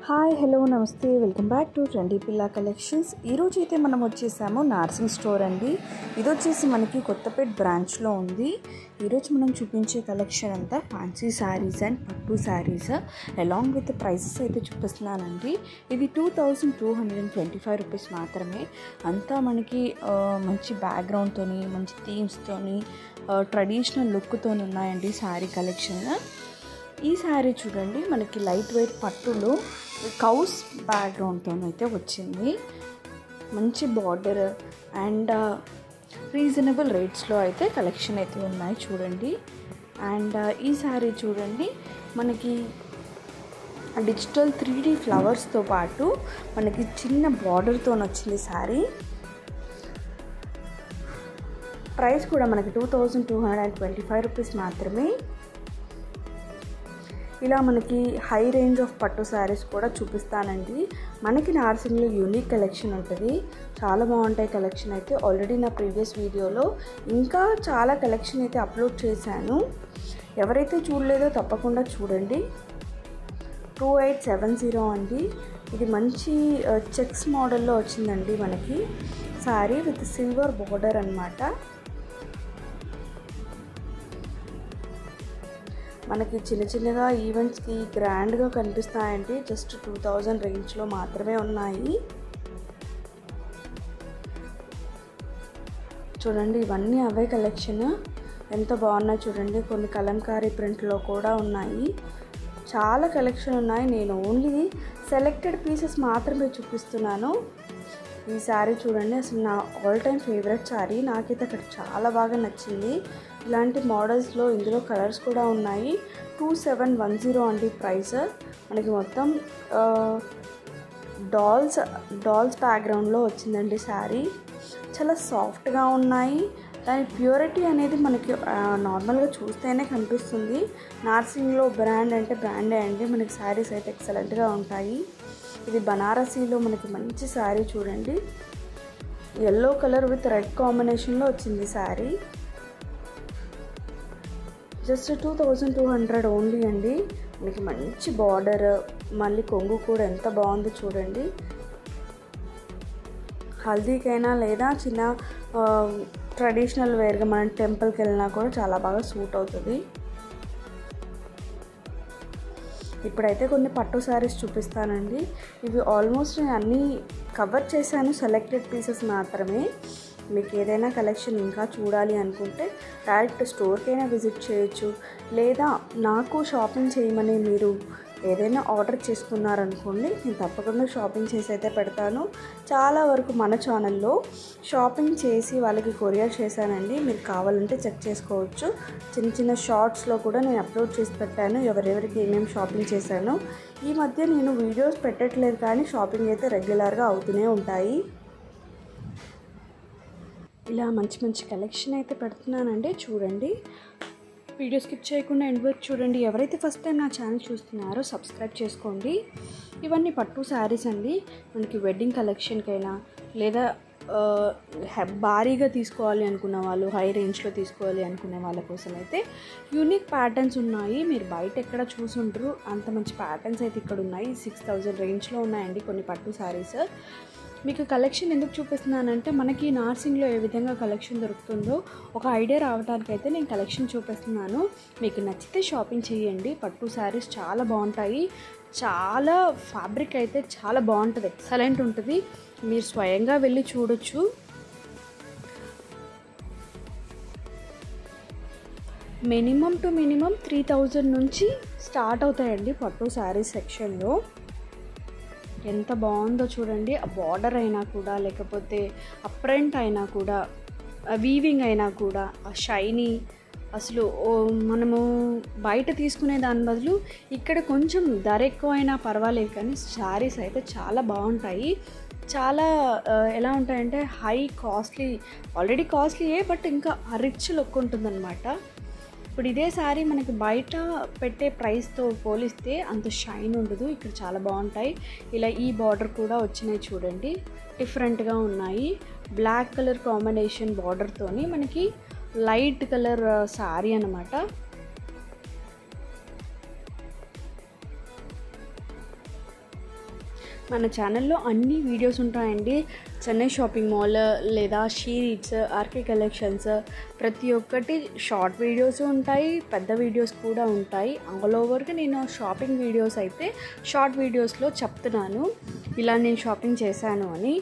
Hi hello నమస్తే welcome back to trendy పిల్లా collections. ఈరోజు అయితే మనం వచ్చేసాము నార్సింగ్ స్టోర్ అండి. ఇది వచ్చేసి మనకి కొత్తపేట్ బ్రాంచ్లో ఉంది. ఈరోజు మనం చూపించే కలెక్షన్ అంతా ఫ్యాన్సీ శారీస్ అండ్ పట్టు శారీస్ అలాంగ్ విత్ ప్రైసెస్ అయితే చూపిస్తున్నానండి. ఇది 2225 రూపీస్ మాత్రమే. అంతా మనకి మంచి బ్యాక్గ్రౌండ్తోని మంచి థీమ్స్తోని ట్రెడిషనల్ లుక్తో ఉన్నాయండి శారీ కలెక్షన్. ఈ శారీ చూడండి, మనకి లైట్ వెయిట్ పట్టులో కౌస్ బ్యాక్గ్రౌండ్తో అయితే వచ్చింది. మంచి బార్డర్ అండ్ రీజనబుల్ రేట్స్లో అయితే కలెక్షన్ అయితే ఉన్నాయి చూడండి. అండ్ ఈ శారీ చూడండి, మనకి డిజిటల్ 3D ఫ్లవర్స్తో పాటు మనకి చిన్న బార్డర్తో వచ్చింది శారీ. ప్రైస్ కూడా మనకి 2225 రూపీస్ మాత్రమే. ఇలా మనకి హై రేంజ్ ఆఫ్ పట్టు శారీస్ కూడా చూపిస్తానండి. మనకి నార్సింగ్లో యూనిక్ కలెక్షన్ ఉంటుంది, చాలా బాగుంటాయి కలెక్షన్ అయితే. ఆల్రెడీ నా ప్రీవియస్ వీడియోలో ఇంకా చాలా కలెక్షన్ అయితే అప్లోడ్ చేశాను. ఎవరైతే చూడలేదో తప్పకుండా చూడండి. 2870 అండి. ఇది మంచి చెక్స్ మోడల్లో వచ్చిందండి మనకి శారీ విత్ సిల్వర్ బార్డర్ అన్నమాట. మనకి చిన్న చిన్నగా ఈవెంట్స్కి గ్రాండ్గా కనిపిస్తాయండి. జస్ట్ 2000 రేంజ్లో మాత్రమే ఉన్నాయి. చూడండి, ఇవన్నీ అవే కలెక్షన్. ఎంత బాగున్నాయి చూడండి. కొన్ని కలంకారీ ప్రింట్లో కూడా ఉన్నాయి. చాలా కలెక్షన్ ఉన్నాయి. నేను ఓన్లీ సెలెక్టెడ్ పీసెస్ మాత్రమే చూపిస్తున్నాను. ఈ శారీ చూడండి, అసలు నా ఆల్ టైమ్ ఫేవరెట్ శారీ. నాకైతే అక్కడ చాలా బాగా నచ్చింది. ఇలాంటి మోడల్స్లో ఇందులో కలర్స్ కూడా ఉన్నాయి. 2710 అండి ప్రైస్. మనకి మొత్తం డాల్స్ బ్యాక్గ్రౌండ్లో వచ్చిందండి శారీ. చాలా సాఫ్ట్గా ఉన్నాయి. దాని ప్యూరిటీ అనేది మనకి నార్మల్గా చూస్తేనే కనిపిస్తుంది. నార్సింగ్లో బ్రాండ్ అంటే బ్రాండే అండి. మనకి శారీస్ అయితే ఎక్సలెంట్గా ఉంటాయి. ఇది బనారసీలో మనకి మంచి శారీ చూడండి. ఎల్లో కలర్ విత్ రెడ్ కాంబినేషన్లో వచ్చింది శారీ. జస్ట్ 2200 ఓన్లీ అండి. మనకి మంచి బార్డర్, మళ్ళీ కొంగు కూడా ఎంత బాగుందో చూడండి. హల్దీకైనా లేదా చిన్న ట్రెడిషనల్ వేర్గా మనం టెంపుల్కి వెళ్ళినా కూడా చాలా బాగా సూట్ అవుతుంది. ఇప్పుడైతే కొన్ని పట్టు శారీస్ చూపిస్తానండి. ఇవి ఆల్మోస్ట్ నేను అన్నీ కవర్ చేశాను, సెలెక్టెడ్ పీసెస్ మాత్రమే. మీకు ఏదైనా కలెక్షన్ ఇంకా చూడాలి అనుకుంటే డైరెక్ట్ స్టోర్కైనా విజిట్ చేయొచ్చు, లేదా నాకు షాపింగ్ చేయమని మీరు ఏదైనా ఆర్డర్ చేసుకున్నారనుకోండి, నేను తప్పకుండా షాపింగ్ చేసి అయితే పెడతాను. చాలా వరకు మన ఛానల్లో షాపింగ్ చేసి వాళ్ళకి కొరియర్ చేశానండి. మీరు కావాలంటే చెక్ చేసుకోవచ్చు. చిన్న చిన్న షార్ట్స్లో కూడా నేను అప్లోడ్ చేసి పెట్టాను, ఎవరెవరికి ఏమేమి షాపింగ్ చేశాను. ఈ మధ్య నేను వీడియోస్ పెట్టట్లేదు, కానీ షాపింగ్ అయితే రెగ్యులర్గా అవుతూనే ఉంటాయి. ఇలా మంచి మంచి కలెక్షన్ అయితే పెడుతున్నానండి. చూడండి, వీడియో స్కిప్ చేయకుండా ఎండ్ వరకు చూడండి. ఎవరైతే ఫస్ట్ టైం నా ఛానల్ చూస్తున్నారో సబ్స్క్రైబ్ చేసుకోండి. ఇవన్నీ పట్టు శారీస్ అండి. మనకి వెడ్డింగ్ కలెక్షన్కైనా లేదా భారీగా తీసుకోవాలి అనుకున్న వాళ్ళు, హై రేంజ్లో తీసుకోవాలి అనుకునే వాళ్ళ కోసం అయితే యూనిక్ ప్యాటర్న్స్ ఉన్నాయి. మీరు బయట ఎక్కడ చూసుంటారు అంత మంచి ప్యాటర్న్స్ అయితే ఇక్కడ ఉన్నాయి. 6000 రేంజ్లో ఉన్నాయండి కొన్ని పట్టు శారీస్. మీకు కలెక్షన్ ఎందుకు చూపిస్తున్నానంటే, మనకి నార్సింగ్లో ఏ విధంగా కలెక్షన్ దొరుకుతుందో ఒక ఐడియా రావడానికి అయితే నేను కలెక్షన్ చూపిస్తున్నాను. మీకు నచ్చితే షాపింగ్ చేయండి. పట్టు శారీస్ చాలా బాగుంటాయి. చాలా ఫ్యాబ్రిక్ అయితే చాలా బాగుంటుంది, ఎక్సలెంట్ ఉంటుంది. మీరు స్వయంగా వెళ్ళి చూడొచ్చు. మినిమం 3000 నుంచి స్టార్ట్ అవుతాయండి పట్టు శారీస్ సెక్షన్లో. ఎంత బాగుందో చూడండి. ఆ బార్డర్ అయినా కూడా, లేకపోతే ఆ ప్రింట్ అయినా కూడా, ఆ వీవింగ్ అయినా కూడా, ఆ షైనీ, అసలు మనము బయట తీసుకునే దాని బదులు ఇక్కడ కొంచెం ధర ఎక్కువైనా పర్వాలేదు, కానీ శారీస్ అయితే చాలా బాగుంటాయి. చాలా ఎలా ఉంటాయంటే హై కాస్ట్లీ, ఆల్రెడీ కాస్ట్లీయే, బట్ ఇంకా రిచ్ లుక్ ఉంటుందన్నమాట. ఇప్పుడు ఇదే శారీ మనకి బయట పెట్టే ప్రైస్తో పోలిస్తే అంత షైన్ ఉండదు. ఇక్కడ చాలా బాగుంటాయి. ఇలా ఈ బార్డర్ కూడా వచ్చినాయి చూడండి, డిఫరెంట్గా ఉన్నాయి. బ్లాక్ కలర్ కాంబినేషన్ బార్డర్తోని మనకి లైట్ కలర్ శారీ అన్నమాట. మన ఛానల్లో అన్ని వీడియోస్ ఉంటాయండి. చెన్నై షాపింగ్ మాల్ లేదా షీరీట్స్, ఆర్కే కలెక్షన్స్, ప్రతి ఒక్కటి షార్ట్ వీడియోస్ ఉంటాయి, పెద్ద వీడియోస్ కూడా ఉంటాయి. ఆల్ ఓవర్గా నేను షాపింగ్ వీడియోస్ అయితే షార్ట్ వీడియోస్లో చెప్తున్నాను ఇలా నేను షాపింగ్ చేశాను అని.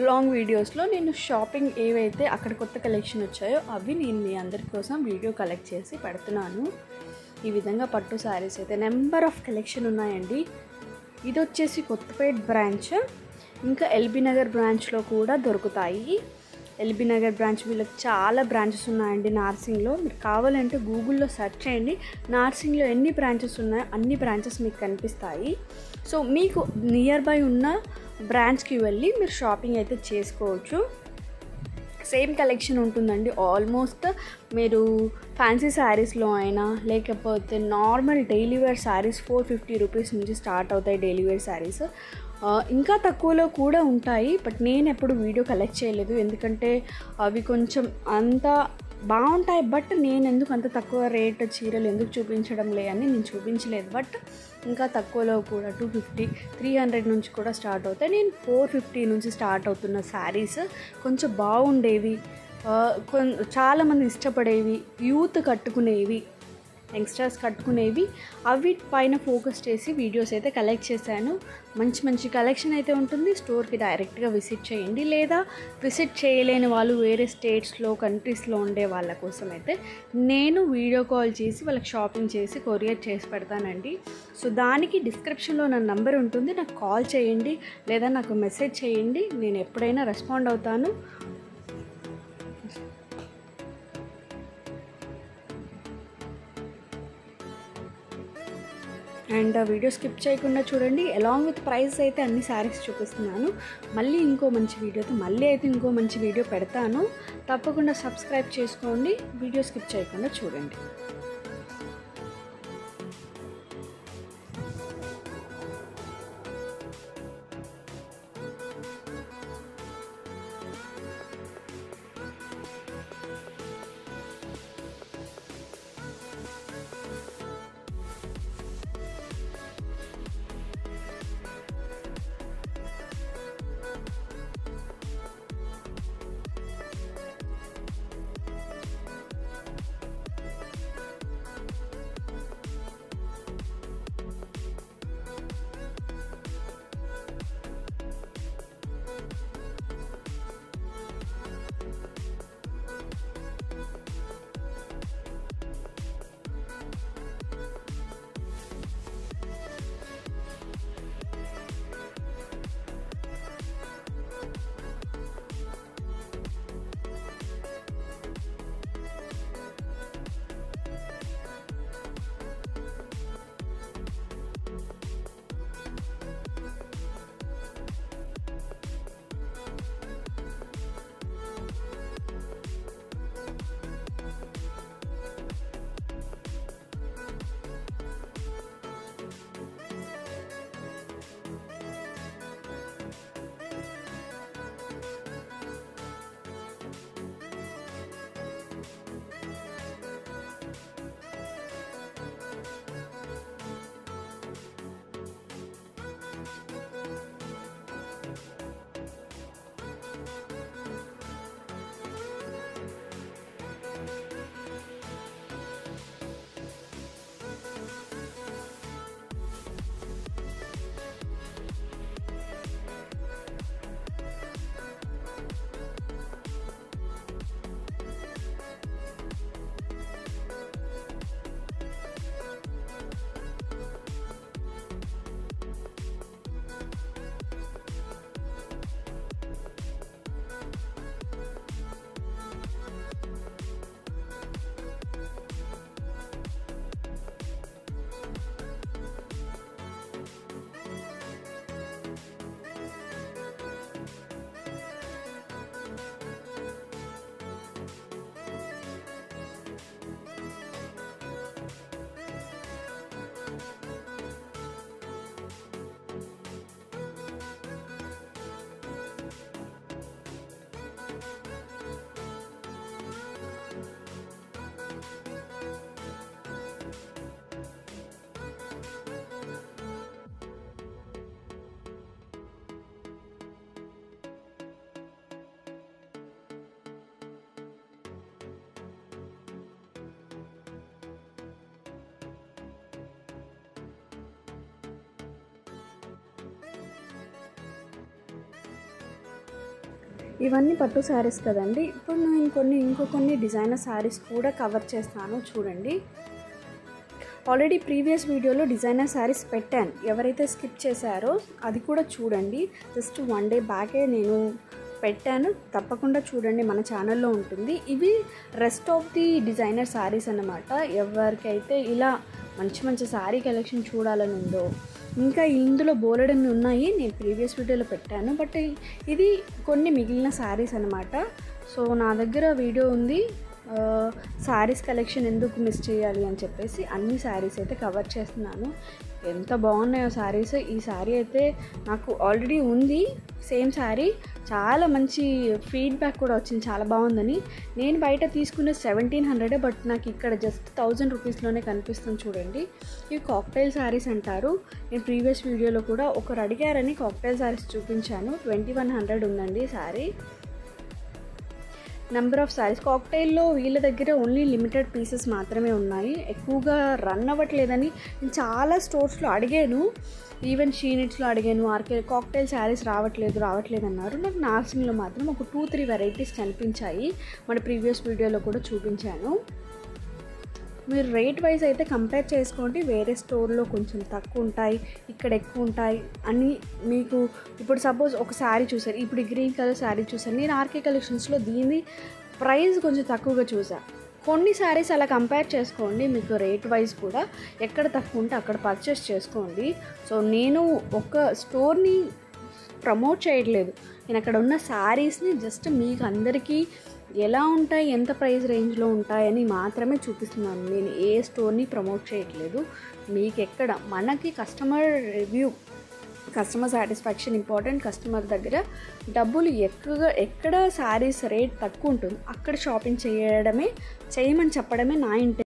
లాంగ్ వీడియోస్లో నేను షాపింగ్ ఏవైతే అక్కడ కొత్త కలెక్షన్ వచ్చాయో అవి నేను మీ అందరి కోసం వీడియో కలెక్ట్ చేసి పెడుతున్నాను. ఈ విధంగా పట్టు శారీస్ అయితే నెంబర్ ఆఫ్ కలెక్షన్ ఉన్నాయండి. ఇది వచ్చేసి కొత్తపేట్ బ్రాంచ్, ఇంకా ఎల్బీ నగర్ బ్రాంచ్లో కూడా దొరుకుతాయి. ఎల్బీ నగర్ బ్రాంచ్ వీళ్ళకి చాలా బ్రాంచెస్ ఉన్నాయండి నార్సింగ్లో. మీరు కావాలంటే గూగుల్లో సెర్చ్ చేయండి, నార్సింగ్లో ఎన్ని బ్రాంచెస్ ఉన్నాయో అన్ని బ్రాంచెస్ మీకు కనిపిస్తాయి. సో మీకు నియర్ బై ఉన్న బ్రాంచ్కి వెళ్ళి మీరు షాపింగ్ అయితే చేసుకోవచ్చు. సేమ్ కలెక్షన్ ఉంటుందండి. ఆల్మోస్ట్ మీరు ఫ్యాన్సీ శారీస్లో అయినా లేకపోతే normal daily wear saris 450 rupees నుంచి స్టార్ట్ అవుతాయి. డైలీ వేర్ శారీస్ ఇంకా తక్కువలో కూడా ఉంటాయి, బట్ నేను ఎప్పుడు వీడియో కలెక్ట్ చేయలేదు ఎందుకంటే అవి కొంచెం అంత బాగుంటాయి. బట్ నేను ఎందుకు అంత తక్కువ రేట్ చీరలు ఎందుకు చూపించడం లే అని నేను చూపించలేదు. బట్ ఇంకా తక్కువలో కూడా 250, 300 నుంచి కూడా స్టార్ట్ అవుతాయి. నేను 450 నుంచి స్టార్ట్ అవుతున్న శారీస్ కొంచెం బాగుండేవి, చాలామంది ఇష్టపడేవి, యూత్ కట్టుకునేవి, యంగ్స్టర్స్ కట్టుకునేవి, అవి పైన ఫోకస్ చేసి వీడియోస్ అయితే కలెక్ట్ చేశాను. మంచి మంచి కలెక్షన్ అయితే ఉంటుంది. స్టోర్కి డైరెక్ట్గా విజిట్ చేయండి, లేదా విజిట్ చేయలేని వాళ్ళు వేరే స్టేట్స్లో, కంట్రీస్లో ఉండే వాళ్ళ కోసం అయితే నేను వీడియో కాల్ చేసి వాళ్ళకి షాపింగ్ చేసి కొరియర్ చేసి పెడతానండి. సో దానికి డిస్క్రిప్షన్లో నా నంబర్ ఉంటుంది, నాకు కాల్ చేయండి లేదా నాకు మెసేజ్ చేయండి, నేను ఎప్పుడైనా రెస్పాండ్ అవుతాను. అండ్ వీడియో స్కిప్ చేయకుండా చూడండి. అలాంగ్ విత్ ప్రైస్ అయితే అన్ని శారీస్ చూపిస్తున్నాను. మళ్ళీ ఇంకో మంచి వీడియో పెడతాను. తప్పకుండా సబ్స్క్రైబ్ చేసుకోండి. వీడియో స్కిప్ చేయకుండా చూడండి. ఇవన్నీ పట్టు శారీస్ కదండి. ఇప్పుడు నేను ఇంకో కొన్ని డిజైనర్ శారీస్ కూడా కవర్ చేస్తాను చూడండి. ఆల్రెడీ ప్రీవియస్ వీడియోలో డిజైనర్ శారీస్ పెట్టాను, ఎవరైతే స్కిప్ చేశారో అది కూడా చూడండి. జస్ట్ 1 day బ్యాకే నేను పెట్టాను, తప్పకుండా చూడండి, మన ఛానల్లో ఉంటుంది. ఇవి rest of the designer saris అన్నమాట. ఎవరికైతే ఇలా మంచి శారీ కలెక్షన్ చూడాలని ఉందో, ఇంకా ఇందులో బోలెడన్ని ఉన్నాయి, నేను ప్రీవియస్ వీడియోలో పెట్టాను. బట్ ఇది కొన్ని మిగిలిన శారీస్ అన్నమాట. సో నా దగ్గర వీడియో ఉంది, శారీస్ కలెక్షన్ ఎందుకు మిస్ చేయాలి అని చెప్పేసి అన్ని శారీస్ అయితే కవర్ చేస్తున్నాను. ఎంత బాగున్నాయో శారీస్. ఈ శారీ అయితే నాకు ఆల్రెడీ ఉంది సేమ్ శారీ, చాలా మంచి ఫీడ్బ్యాక్ కూడా వచ్చింది, చాలా బాగుందని. నేను బయట తీసుకున్న 1700, బట్ నాకు ఇక్కడ జస్ట్ 1000 రూపీస్లోనే కనిపిస్తుంది చూడండి. ఇవి కాక్టైల్ శారీస్ అంటారు. నేను ప్రీవియస్ వీడియోలో కూడా ఒకరు అడిగారని కాక్టైల్ శారీస్ చూపించాను. 2100 ఉందండి శారీ. నెంబర్ ఆఫ్ శారీస్ కాక్టైల్లో వీళ్ళ దగ్గర ఓన్లీ లిమిటెడ్ పీసెస్ మాత్రమే ఉన్నాయి, ఎక్కువగా రన్ అవ్వట్లేదని నేను చాలా స్టోర్స్లో అడిగాను, ఈవెన్ షీనిట్స్లో అడిగాను. కాక్టైల్ శారీస్ రావట్లేదు అన్నారు. నాకు నార్సింగ్లో మాత్రం ఒక 2-3 వెరైటీస్ కనిపించాయి, మన ప్రీవియస్ వీడియోలో కూడా చూపించాను. మీరు రేట్ వైజ్ అయితే కంపేర్ చేసుకోండి, వేరే స్టోర్లో కొంచెం తక్కువ ఉంటాయి, ఇక్కడ ఎక్కువ ఉంటాయి అని. మీకు ఇప్పుడు సపోజ్ ఒక శారీ చూసారు, ఇప్పుడు గ్రీన్ కలర్ శారీ చూసారు, నేను ఆర్కే కలెక్షన్స్లో దీని ప్రైస్ కొంచెం తక్కువగా చూసాను. కొన్ని శారీస్ అలా కంపేర్ చేసుకోండి, మీకు రేట్ వైజ్ కూడా ఎక్కడ తక్కువ ఉంటే అక్కడ పర్చేస్ చేసుకోండి. సో నేను ఒక స్టోర్ని ప్రమోట్ చేయట్లేదు, నేను అక్కడ ఉన్న శారీస్ని జస్ట్ మీకు అందరికీ ఎలా ఉంటాయి, ఎంత ప్రైస్ రేంజ్లో ఉంటాయని మాత్రమే చూపిస్తున్నాను. నేను ఏ స్టోర్ని ప్రమోట్ చేయట్లేదు. మీకు ఎక్కడ మనకి customer review, customer satisfaction important. Customer దగ్గర డబ్బులు ఎక్కడ శారీస్ రేట్ తక్కువ ఉంటుందో అక్కడ షాపింగ్ చేయమని చెప్పడమే నా ఇంటెన్షన్.